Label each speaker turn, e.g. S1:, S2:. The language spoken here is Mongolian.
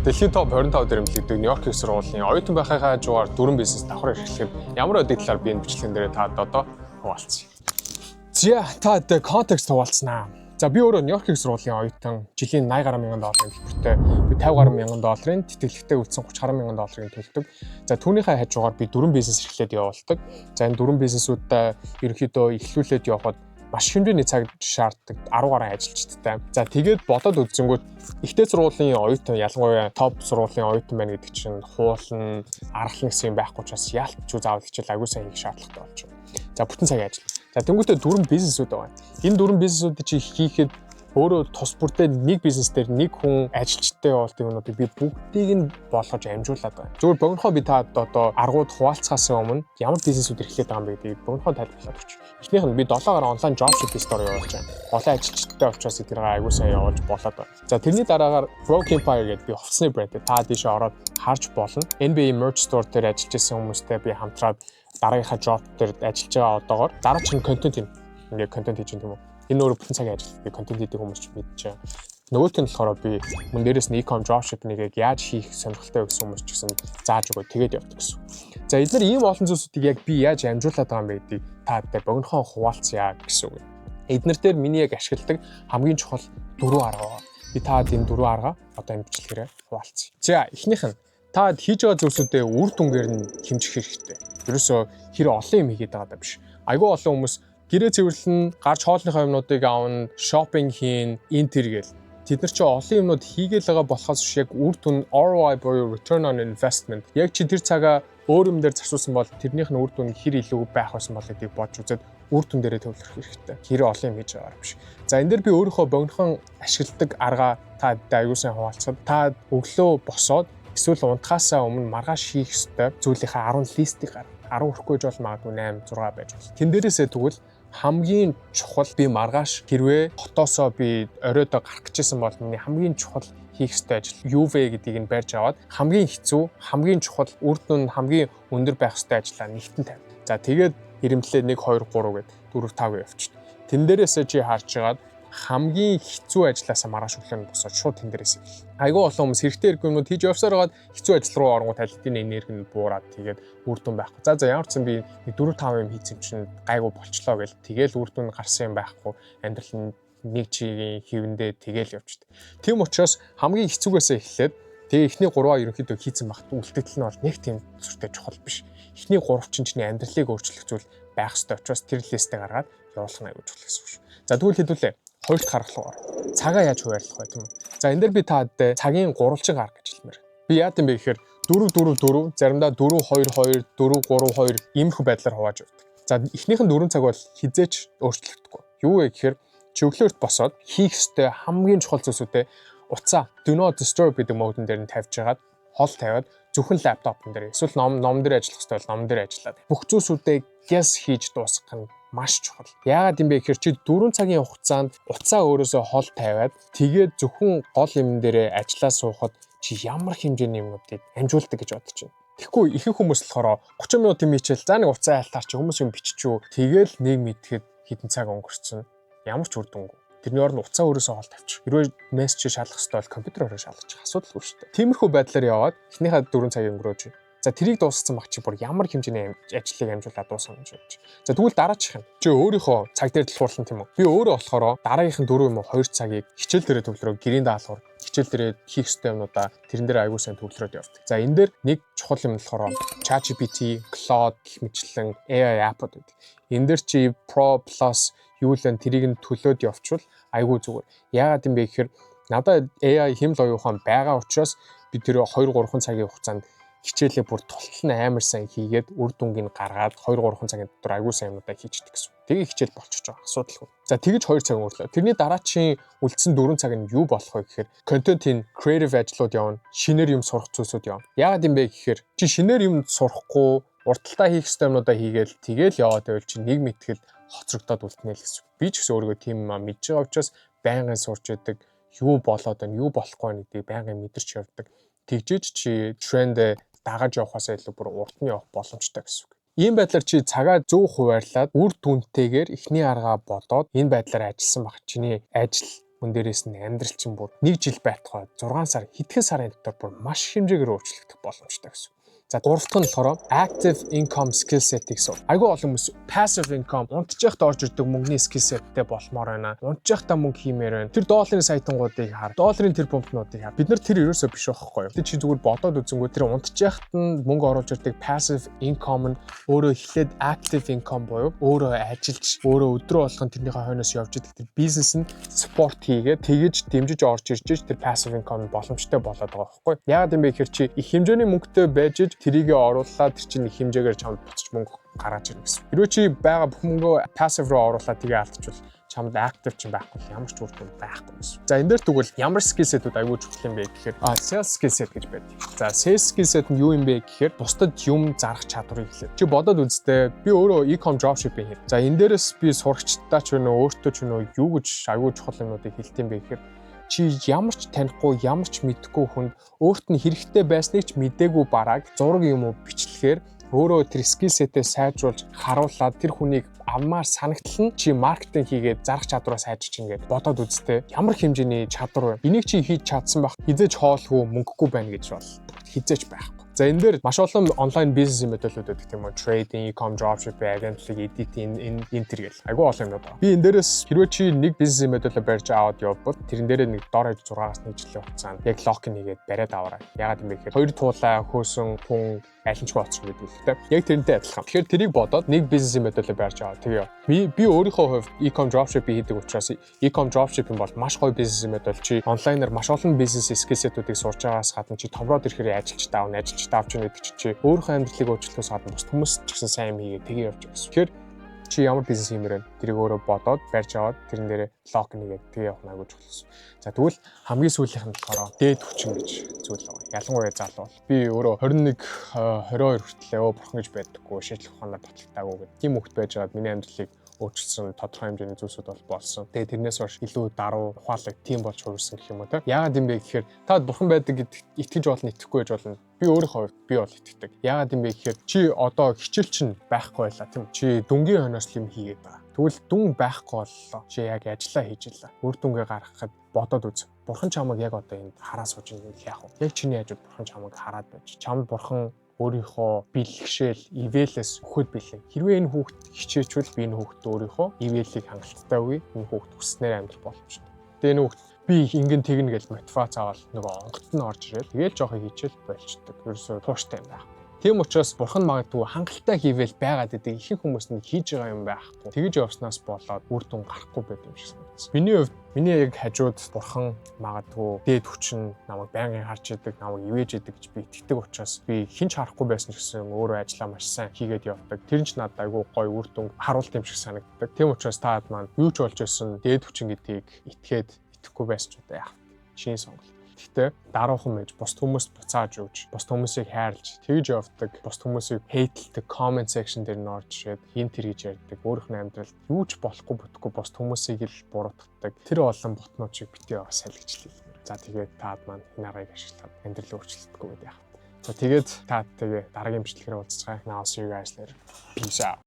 S1: Дэлхийн топ 25 дээр нэмэгддэг Нью-Йорк их сургуулийн оюутан байхын хажуугаар дүрэн бизнес давхар эрхлэхэд ямар өдөг талаар би энэ бичлэгэн дээр та одоо хуваалцъя. За та контекст хуваалцнаа. За би өөрөө Нью-Йорк их сургуулийн оюутан жилийн 80 гаруй мянган долларын төлбөртэй би 50 гаруй мянган долларын тэтгэлэгтэй үлдсэн 30 гаруй мянган долларын төлдөг. За түүнийхээ хажуугаар би дүрэн бизнес эрхлээд явуулдаг. За энэ дүрэн бизнесүүдээ ерөнхийдөө эхлүүлээд явхад маш хэмжээний цаг шаарддаг 10 гаруй ажилчдтай. За тэгээд бодоод үзэнгүүт ихтэй сургуулийн оюутан ялангуяа топ сургуулийн оюутан байна гэдэг чинь хуулна, аргална гэсэн юм байхгүй учраас яалтч заавал хичээл аягүй сайн хийх шаардлагатай болж байна. За бүтэн цагийн ажил. За тэнгуүтээ дүрэн бизнесүүд байгаа. Энэ дүрэн бизнесүүдийг чи хийхэд өөрөө тус бүртээ нэг бизнес дээр нэг хүн ажилчтай явуулдаг юмнуудыг би бүгдийг нь болгож амжуулаад байна. Зөвхөн богинохоо би та одоо аргууд хуваалцахаас өмнө ямар бизнесүүд эрхлээд байгаа юм бэ гэдгийг богинохоо тайлбарлаад өгч. Эхнийх нь би 7 гаруй онлайн dropshipping store явуулж байна. Олон ажилчтай учраас тэрийг аягүй сайн явуулж болоод байна. За тэрний дараагаар Broke Empire гэдэг би хувцсны брэнд. Та тийшээ ороод харж болно. NBA merch store дээр ажиллаж байсан хүмүүстэй би хамтраад дараагийнхаа drop дээр ажиллаж байгаа одоогоор дараагийн контент юм. Ингээ контент хийж юм уу? Энэ өөрөө бүтэн цагийн ажил. Би контент хийдэг хүмүүс ч мэдчихэв. Нөгөөх нь болохоор би мөн дээрээс нь e-com dropshipping-ийг яаж хийх сонирхолтой гэсэн хүмүүс ч гэсэн зааж өгөө тэгээд явдаг гэсэн. За эдгээр ийм олон зүйлсүүдийг яг би яаж амжуулаад байгаа юм бэ гэдгийг та бүхэн богинохоо хуваалцъя гэсэн үг. Эднэр дээр миний яг ашигладаг хамгийн чухал 4 арга байна. Би таад энэ 4 арга одоо энэ бичлэгээрээ хуваалцъя. За эхнийх нь та хийж байгаа зүйлсүүдээ үр дүнгээр нь хэмжих хэрэгтэй. Ерөөсөө хэр олон юм хийгээд байгаа даа биш. Айгүй олон хүмүүс гэрээ цэвэрлэн, гарч хоолныхоо юмнуудыг аавна, шопинг хийн, энэ төр гээл. Тэд нар ч олон юмнууд хийгээл байгаа болохоос биш яг үр дүн ROI буюу return on investment. Яг чи тэр цагаа өөр юм дээр зарцуулсан бол тэрнийх нь үр дүн хэр илүү байх байсан бол гэдгийг бодж үзээд үр дүн дээрээ төвлөрөх хэрэгтэй. Хэр олон юм хийж байгаа биш. За энэ дээр би өөрийнхөө богинохон ашигладаг арга та аягүй сайн хуваалцахад та өглөө босоод эсвэл унтахаасаа өмнө маргааш хийх ёстой зүйлийнхаа 10 листийг гарга. 10 хүрэхгүй жол магадгүй 8 6 байж болно. Тэн дээрээсээ тэгвэл хамгийн чухал би маргааш хэрвээ хотоосоо би оройдоо гарах гэжсэн бол миний хамгийн чухал хийх ёстой ажил юу вэ гэдгийг нь барьж аваад хамгийн хэцүү, хамгийн чухал, үр дүн хамгийн өндөр байх ёстой ажлаа нэгтэн тавь. За тэгээд ирэмтлээ 1 2 3 гээд 4 5 явчих. Тэн дээрээсээ чи харж агаад хамгийн хэцүү ажлаасаа маргааш өглөө босоод шууд тэн дээрээс эхэлнэ. Айгүй олон хүмүүс хэрэгтэй хэрэггүйнүүд хийж явсаар хагаад хэцүү ажил руу оронгууд талдын энерги нь буураад тэгээд үр дүн байхгүй. За ямар ч юм би 4 5 юм хийсэн чинь гайгүй болчлоо гэл тэгэл үр дүн гарсан юм байхгүй. Амьдрал нь нэг чигийн хөвөндөө тэгэл явчихдаг. Тийм учраас хамгийн хэцүүгээсээ эхлээд тэгээ эхний 3-аа ерөнхийдөө хийцэн багт үлдэгдэл нь бол нэг тийм зүртэй чухал биш. Эхний 3 чиний амьдралыг өөрчлөх зүйл байх ёстой учраас тэр листээ гаргаад явуулах нь аягүй чухал гэсэн үг шүү. За тэгвэл хэдүүлээ. Хоёрт харгалуугаар цагаа яаж хуваарлах вэ тийм үү? За энэ дээр би таад цагийн гурвалжиг арга гэж хэлмээр. Би яат юм бэ гэхээр 4 4 4 заримдаа 4 2 2 4 3 2 иймэрхүү байдлаар хувааж явдаг. За эхнийх нь 4 цаг бол хизээч өөрчлөгдөхгүй. Юу вэ гэхээр чи өглөөрт босоод хийх ёстой хамгийн чухал зүйлсүүдээ утсаа do not disturb гэдэг модон дээр нь тавьж хагаад хол тавиад зөвхөн лаптопн дээр эсвэл ном дээр ажиллах ёстой бол ном дээр ажиллаад бүх зүйлсүүдээ guess хийж дуусгах нь маш чухал. Яагаад юм бэ гэхээр чи 4 цагийн хугацаанд утсаа өөрөөсөө хол тавиад тэгээд зөвхөн гол юм дээрээ ажиллаа суухад чи ямар хэмжээний юмнуудыг амжуулдаг гэж бодож байна. Тэгэхгүй ихэнх хүмүүс болохоор 30 минутын хичээл за нэг утсаа айлтаар чи хүмүүс юм биччихв. Тэгэл нэг мэдхэд хэдэн цаг өнгөрцөн. Ямар ч үр дүнгүй. Тэрний оронд уцаа өөрөөсөө хол тавьчих. Хэрвээ мессеж шалгах хэрэгтэй бол компьютероор шалгачих. Асуудалгүй шүү дээ. Тиймэрхүү байдлаар яваад эхнийхээ 4 цагийн өнгөрөөж за тэрийг дуусгасан баг чи бүр ямар хэмжээний ажлыг амжуулаад дуусгах гэж бодож. За тэгвэл дараачих юм. Чи өөрийнхөө цаг дээр дэлгуурлан тийм үү? Би өөрөө болохоор дараагийнх нь 4 юм уу 2 цагийг хичээл дээрээ төвлөрөө гэрийн даалгавар хичээл дээрээ хийх ёстой юмнуудаа тэрэн дээр аягүй сайн төвлөрөөд явдаг. За энэ дээр нэг чухал юм болохоор ChatGPT, Claude гэх мэтлэн AI app-ууд байдаг. Энэ дээр чи Pro Plus юу л тэрийг нь төлөөд явуучвал аягүй зүгээр. Яагаад юм бэ гэхээр надад AI хэмэл оюухан байгаа учраас би тэр 2 3 цагийн хугацаанд хичээлээ бүр тултал нь амар сайн хийгээд үр дүнгийг гаргаад 2 3 цагийн дотор аягүй сайн юмудаа хийчихдэг гэсэн. Тэгээ хичээл болчихж байгаа асуудалгүй. За тэгэж 2 цаг өнгөрлөө. Тэрний дараачийн үлдсэн 4 цаг нь юу болох вэ гэхээр контентын creative ажлууд явна, шинээр юм сурах зүйлсүүд явна. Яагаад юм бэ гэхээр чи шинээр юм сурахгүй урталтаа хийх ёстой юмудаа хийгээл тэгэл яваад байвал чи нэг мэтгэл хоцрогдоод үлднэ л гэсэн. Би ч гэсэн өөрийгөө тийм юм мэдж байгаа учраас байнгын сурч яадаг, юу болоод байна, юу болохгүй байна гэдгийг байнгын мэдэрч явдаг. Тэгжээж чи тренд дагаж явахаас илүү бүр урд нь явах боломжтой гэсэн үг. Ийм байдлаар чи цагаа зөв хуваарлаад үр дүнтэйгээр эхний аргаа бодоод энэ байдлаар ажилласан баг чиний ажил Мөн дээрээс нь амьдрал чинь бүр 1 жил байтугай 6 сар хэдхэн сарын дотор бүр маш хэмжээгээр өөрчлөгдөх боломжтой гэсэн. За 3 дахь нь болохоор active income skill set-ийг сув. Айгүй олон хүмүүс passive income унтчихад орж ирдэг мөнгөний skill set-тэй болмоор байна. Унтчихдаа мөнгө хиймээр байна. Тэр долларын саятангуудыг хар, долларын тэр пумпнуудыг хар. Бид нар тэр ерөөсөө биш байхгүй юу? Тэ чи зүгээр бодоод үзэнгүү тэр унтчихад нь мөнгө оруулж ирдэг passive income нь өөрөө эхлээд active income буюу өөрөө ажиллаж, өөрөө өдрөө болгон тэрнийхээ хойноос явж идэх тэр бизнес нь support хийгээд тэгэж дэмжиж орж ирж тэр passive income боломжтой болоод байгаа байхгүй юу? Яагаад юм бэ гэхээр чи их хэмжээний мөнгөтэй байж тэрийгэ оруулаад тэр чинь их хэмжээгээр чамд буцаж мөнгө гаргаж ирнэ гэсэн. Хэрвээ чи байгаа бүх мөнгөө passive руу оруулаад тэгээ алдчихвал чамд active чинь байхгүй ямар ч үр дүн байхгүй гэсэн. За энэ дээр тэгвэл ямар skill set-үүд аягүй чухал юм бэ гэхээр sales skill set гэж байдаг. За sales skill set нь юу юм бэ гэхээр бусдад юм зарах чадварыг хэлээд. Чи бодоод үзтээ би өөрөө e-com dropshipping хэд. За энэ дээрээс би сурагчдаа ч өнөө өөртөө ч өнөө юу гэж аягүй чухал юмнуудыг хэлт юм бэ гэхээр чи ямар ч танихгүй, ямар ч мэдгүй хүнд өөрт нь хэрэгтэй байсныг ч мэдээгүй бараг зураг юм уу бичлэхээр өөрөө тэр skill set-ээ сайжруулж харуулад тэр хүнийг авмаар санагтал нь чи маркетинг хийгээд зарах чадвараа сайжирч ингээд бодоод үзтээ ямар хэмжээний чадвар вэ? Энийг чи хийж чадсан байх хизээж хоолгүй мөнгөгүй байна гэж бол хизээж байхгүй. За энэ дээр маш олон онлайн бизнес мэдээлэлүүд байдаг тийм үү? Trading, e-com dropshipping, агентлаг, editing энэ төр гэл. Айгүй олон юмнууд байна. Би энэ дээрээс хэрвээ чи нэг бизнес мэдээлэл барьж аваад явбал тэрэн дээрээ нэг дор хаяж 6-аас 1 жилийн хугацаанд яг локин хийгээд бариад аваарай. Ягаад юм бэ гэхээр хоёр туулаа хөөсөн хүн айлчгүй оцсон гэдэг үлдээ. Яг тэрнтэй адилхан. Тэгэхээр тэрийг бодоод нэг бизнес мэдээлэл барьж аваад тэгээ. Би өөрийнхөө хувьд e-com dropshipping хийдэг учраас e-com dropshipping бол маш гоё бизнес мэдээлэл. Чи онлайнаар маш олон бизнес skill set-үүдийг сурж байгаас гадна чи томроод ирэхээр ажиллаж тавч гэдэг чи өөрийнхөө амьдралыг өөрчлөхөөс гадна бус хүмүүс ч гэсэн сайн юм хийгээд тэгээ явж байгаа гэсэн. Тэгэхээр чи ямар бизнес хиймээр вэ? Тэрийг өөрөө бодоод барьж аваад тэрэн дээрээ лок нэгээд тэгээ явах аягүй чухал. За тэгвэл хамгийн сүүлийнх нь болохоор дээд хүчин гэж зүйл байгаа. Ялангуяа залуу бол би өөрөө 21 22 хүртэл бурхан гэж байдаггүй, шийдлэх ухаанаар батлагтаагүй гэх тийм хөвгт байж байгаад миний амьдралыг өөрчилсөн тодорхой хэмжээний зүйлсүүд бол болсон. Тэгээ тэрнээс хойш илүү даруй ухаалаг тийм болж хувирсан гэх юм уу те. Яагаад юм бэ гэхээр та бурхан байдаг гэдэгт итгэж болно, итгэхгүй байж болно. Би өөрийнхөө хувьд би бол итгэдэг. Яагаад юм бэ гэхээр чи одоо хичээл чинь байхгүй байлаа тийм. Чи дүнгийн хойноос юм хийгээд байгаа. Тэгвэл дүн байхгүй боллоо. Чи яг ажиллаа хийж илаа. Үр дүнгээ гаргахад бодоод үз. Бурхан чамайг яг одоо энд хараа сууж байгаа юм яах вэ? Яг чиний хажууд бурхан чамайг хараад байж. Чамд бурхан өөрийнхөө бэлгшээл ивэлээс өгөхөд билээ. Хэрвээ энэ хүүхд хичээчвэл би энэ хүүхд өөрийнхөө ивэлийг хангалттай үгүй энэ хүүхд хүснээр амьдрах боломжтой. Тэгээ энэ хүүхд би ингэн тэгнэ гэж мотивац аваад нөгөө онгот нь орж ирээд тэгээл жоохоо хийчихэл болчдөг. Ерөөсөө тууштай юм байхгүй. Тийм учраас бурхан магадгүй хангалттай хийвэл байгаад идэг ихэнх хүмүүс нь хийж байгаа юм байхгүй. Тэгж явснаас болоод үр дүн гарахгүй байд юм шиг санагдсан. Миний хувьд миний яг хажууд бурхан магадгүй дээд хүчин намайг байнгын харж идэг, намайг ивэж идэг гэж би итгэдэг учраас би хинч харахгүй байсан ч гэсэн өөрөө ажиллаа маш сайн хийгээд явдаг. Тэр нь ч надад айгүй гоё үр дүн харуулт юм шиг санагддаг. Тийм учраас таад маань юу ч болж байсан дээд хүчин гэдгийг итгээд итгэхгүй байсан ч удаа яах. Шинэ сонголт. Гэхдээ даруухан байж бус хүмүүст буцааж өгч, бус хүмүүсийг хайрлж, тэгж явдаг, бус хүмүүсийг хейтэлдэг, comment section дээр нь орж ирээд хин тэр гэж ярьдаг, өөрийнх нь амьдралд юу ч болохгүй бүтггүй бус хүмүүсийг л буруутгадаг. Тэр олон ботнууд шиг битээ бас салгичлээ. За тэгээд таад маань энэ аргыг ашиглаад амьдрал өөрчлөлтгүй гэдэг яах. За тэгээд таад тэгээ дараагийн бичлэгээр уулзцгаая. Now see you guys later. Peace out.